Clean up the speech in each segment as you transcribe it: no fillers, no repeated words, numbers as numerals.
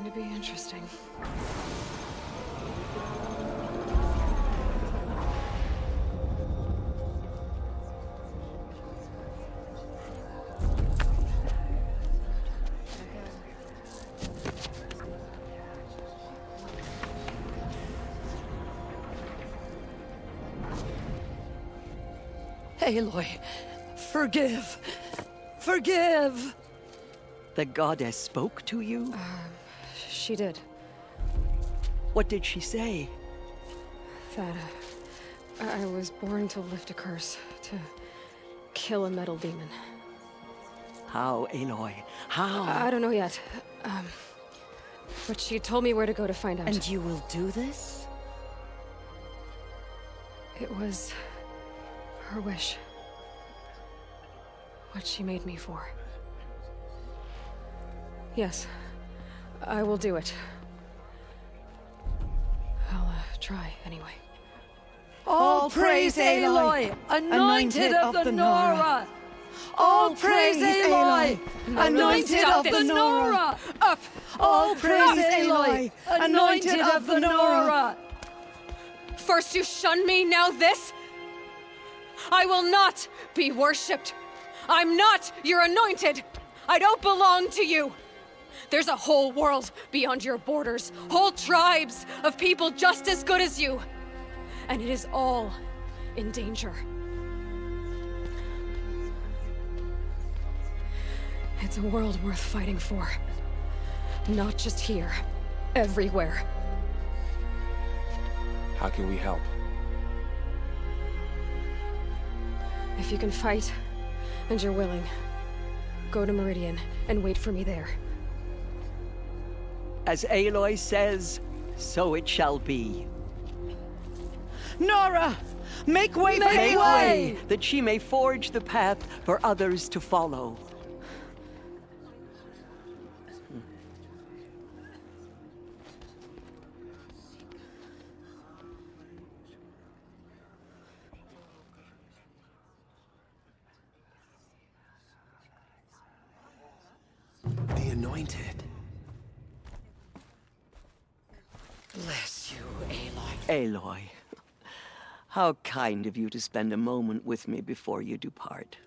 to be interesting. Aloy, forgive. Forgive! The goddess spoke to you? She did. What did she say? That, I was born to lift a curse, to kill a metal demon. How, Aloy? How? I don't know yet. But she told me where to go to find out. And you will do this? It was her wish. What she made me for. Yes, I will do it. I'll try anyway. All praise Aloy, anointed of the Nora! All praise Aloy, anointed of the Nora! Up! All praise Aloy, anointed of the Nora! First you shun me, now this? I will not be worshipped. I'm not your anointed. I don't belong to you. There's a whole world beyond your borders, whole tribes of people just as good as you. And it is all in danger. It's a world worth fighting for. Not just here, everywhere. How can we help? If you can fight, and you're willing, go to Meridian and wait for me there. As Aloy says, so it shall be. Nora! Make way for Make Aloy! way, that she may forge the path for others to follow. The Anointed. Bless you, Aloy. Aloy, how kind of you to spend a moment with me before you depart.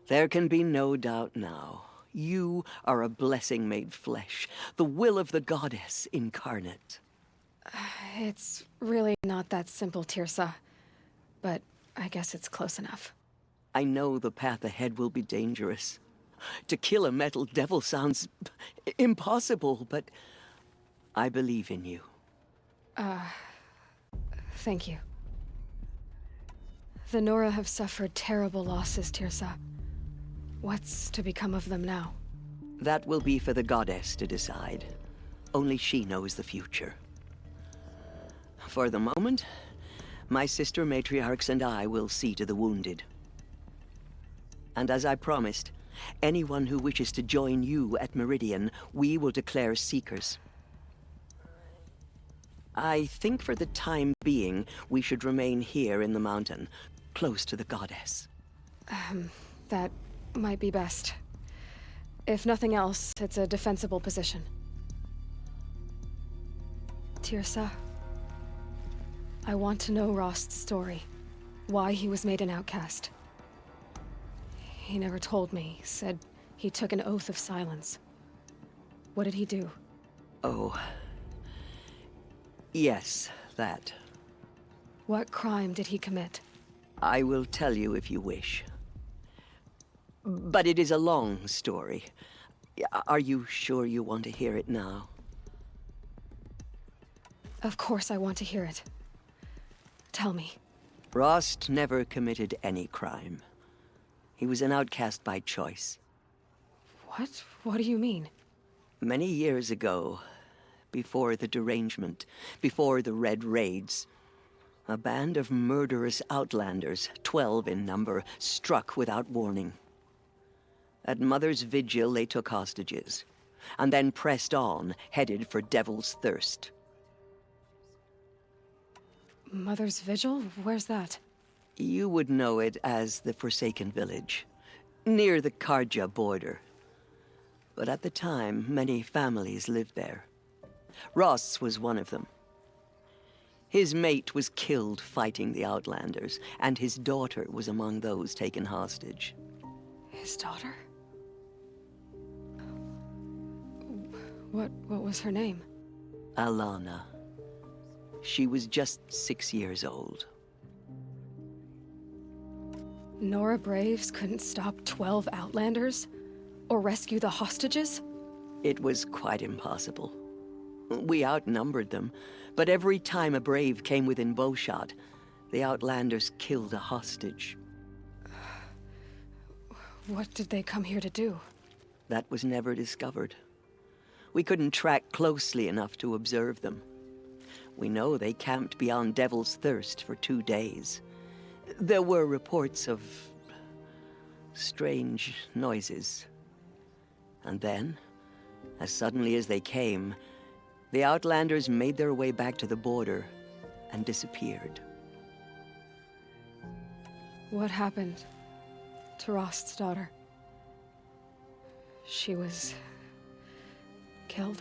There can be no doubt now. You are a blessing made flesh, the will of the goddess incarnate. It's really not that simple, Tirsa. But I guess it's close enough. I know the path ahead will be dangerous. To kill a metal devil sounds impossible, but I believe in you. Thank you. The Nora have suffered terrible losses, Tirsa. What's to become of them now? That will be for the goddess to decide. Only she knows the future. For the moment, my sister matriarchs and I will see to the wounded. And as I promised, anyone who wishes to join you at Meridian, we will declare seekers. I think for the time being, we should remain here in the mountain, close to the goddess. That might be best. If nothing else, it's a defensible position. Tirsa, I want to know Rost's story. Why he was made an outcast. He never told me. Said he took an oath of silence. What did he do? Oh. Yes, that. What crime did he commit? I will tell you if you wish. But it is a long story. Are you sure you want to hear it now? Of course I want to hear it. Tell me. Rost never committed any crime. He was an outcast by choice. What? What do you mean? Many years ago, before the derangement, before the Red Raids, a band of murderous outlanders, 12 in number, struck without warning. At Mother's Vigil, they took hostages, and then pressed on, headed for Devil's Thirst. Mother's Vigil? Where's that? You would know it as the Forsaken Village, near the Karja border. But at the time, many families lived there. Ross was one of them. His mate was killed fighting the Outlanders, and his daughter was among those taken hostage. His daughter? What was her name? Alana. She was just 6 years old. Nora Braves couldn't stop 12 Outlanders? Or rescue the hostages? It was quite impossible. We outnumbered them, but every time a Brave came within bowshot, the Outlanders killed a hostage. What did they come here to do? That was never discovered. We couldn't track closely enough to observe them. We know they camped beyond Devil's Thirst for 2 days. There were reports of strange noises. And then, as suddenly as they came, the Outlanders made their way back to the border and disappeared. What happened to Rost's daughter? She was killed.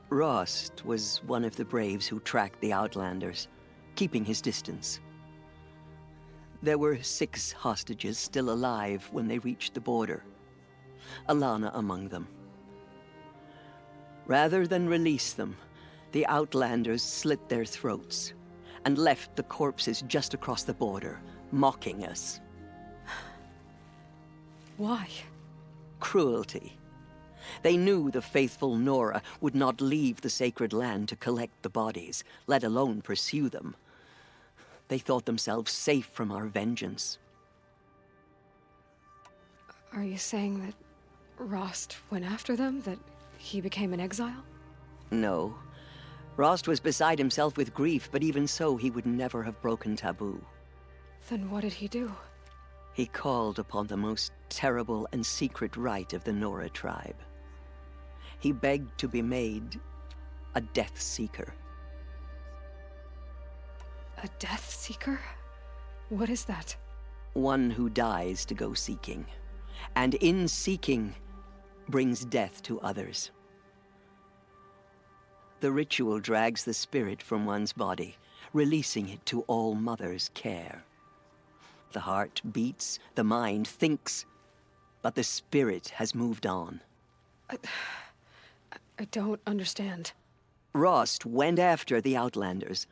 Rost was one of the Braves who tracked the Outlanders, keeping his distance. There were 6 hostages still alive when they reached the border, Alana among them. Rather than release them, the Outlanders slit their throats and left the corpses just across the border, mocking us. Why? Cruelty. They knew the faithful Nora would not leave the sacred land to collect the bodies, let alone pursue them. They thought themselves safe from our vengeance. Are you saying that Rost went after them? That he became an exile? No. Rost was beside himself with grief, but even so, he would never have broken taboo. Then what did he do? He called upon the most terrible and secret rite of the Nora tribe. He begged to be made a Death Seeker. A Death Seeker? What is that? One who dies to go seeking, and in seeking, brings death to others. The ritual drags the spirit from one's body, releasing it to All Mother's care. The heart beats, the mind thinks, but the spirit has moved on. I don't understand. Rost went after the Outlanders,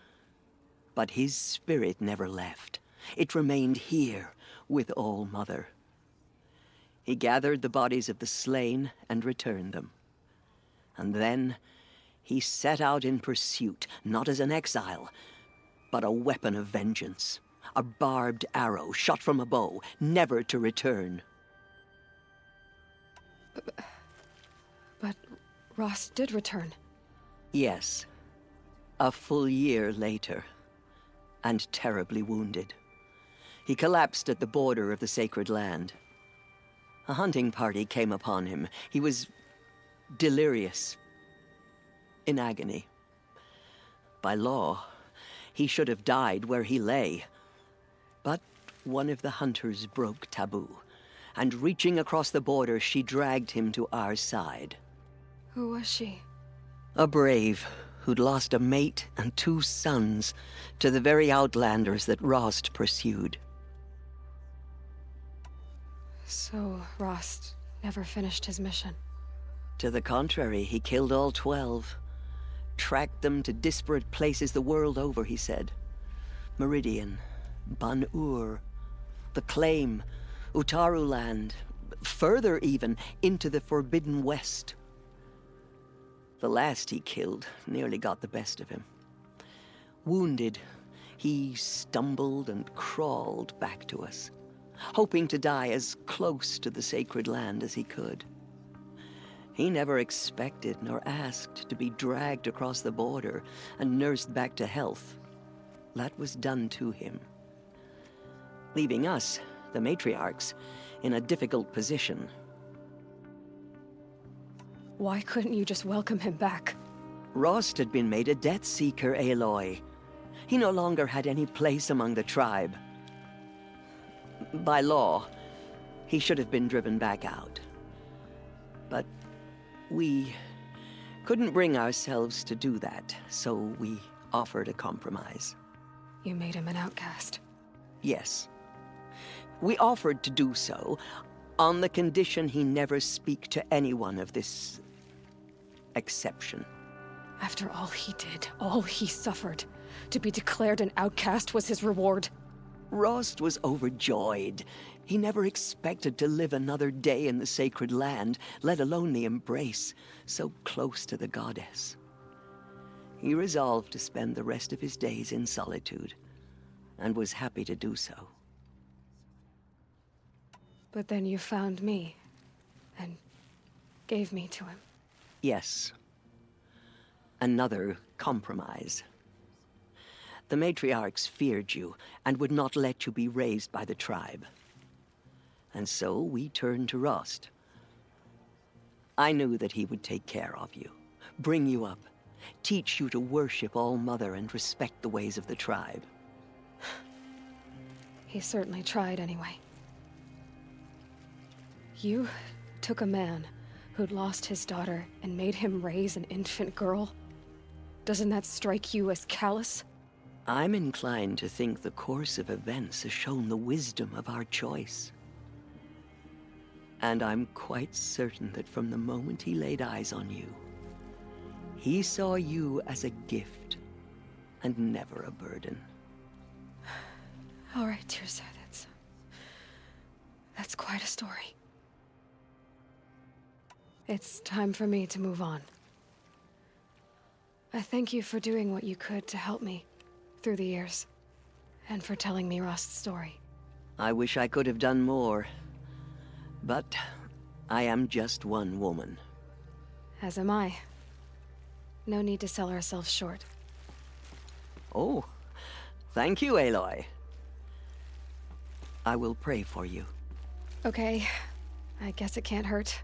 but his spirit never left. It remained here with All Mother. He gathered the bodies of the slain and returned them. And then he set out in pursuit, not as an exile, but a weapon of vengeance. A barbed arrow shot from a bow, never to return. But Rost did return. Yes. A full year later, and terribly wounded. He collapsed at the border of the sacred land. A hunting party came upon him. He was delirious, in agony. By law, he should have died where he lay. But one of the hunters broke taboo, and reaching across the border, she dragged him to our side. Who was she? A brave who'd lost a mate and 2 sons to the very Outlanders that Rost pursued. So Rost never finished his mission. To the contrary, he killed all 12. Tracked them to disparate places the world over, he said. Meridian, Ban-Ur, the Claim, Utaru Land, further even, into the Forbidden West. The last he killed nearly got the best of him. Wounded, he stumbled and crawled back to us, hoping to die as close to the sacred land as he could. He never expected nor asked to be dragged across the border and nursed back to health. That was done to him, leaving us, the matriarchs, in a difficult position. Why couldn't you just welcome him back? Rost had been made a Death Seeker, Aloy. He no longer had any place among the tribe. By law, he should have been driven back out. But We couldn't bring ourselves to do that, so we offered a compromise. You made him an outcast. Yes. We offered to do so on the condition he never speak to anyone of this exception. After all he did, all he suffered, to be declared an outcast was his reward. Rost was overjoyed. He never expected to live another day in the sacred land, let alone the embrace, so close to the goddess. He resolved to spend the rest of his days in solitude, and was happy to do so. But then you found me, and gave me to him. Yes. Another compromise. The matriarchs feared you, and would not let you be raised by the tribe. And so we turned to Rost. I knew that he would take care of you, bring you up, teach you to worship All-Mother and respect the ways of the tribe. He certainly tried anyway. You took a man who'd lost his daughter and made him raise an infant girl? Doesn't that strike you as callous? I'm inclined to think the course of events has shown the wisdom of our choice. And I'm quite certain that from the moment he laid eyes on you, he saw you as a gift and never a burden. All right, Tirsa, that's quite a story. It's time for me to move on. I thank you for doing what you could to help me through the years, and for telling me Rost's story. I wish I could have done more, but I am just one woman. As am I. No need to sell ourselves short. Oh, thank you, Aloy. I will pray for you. Okay, I guess it can't hurt.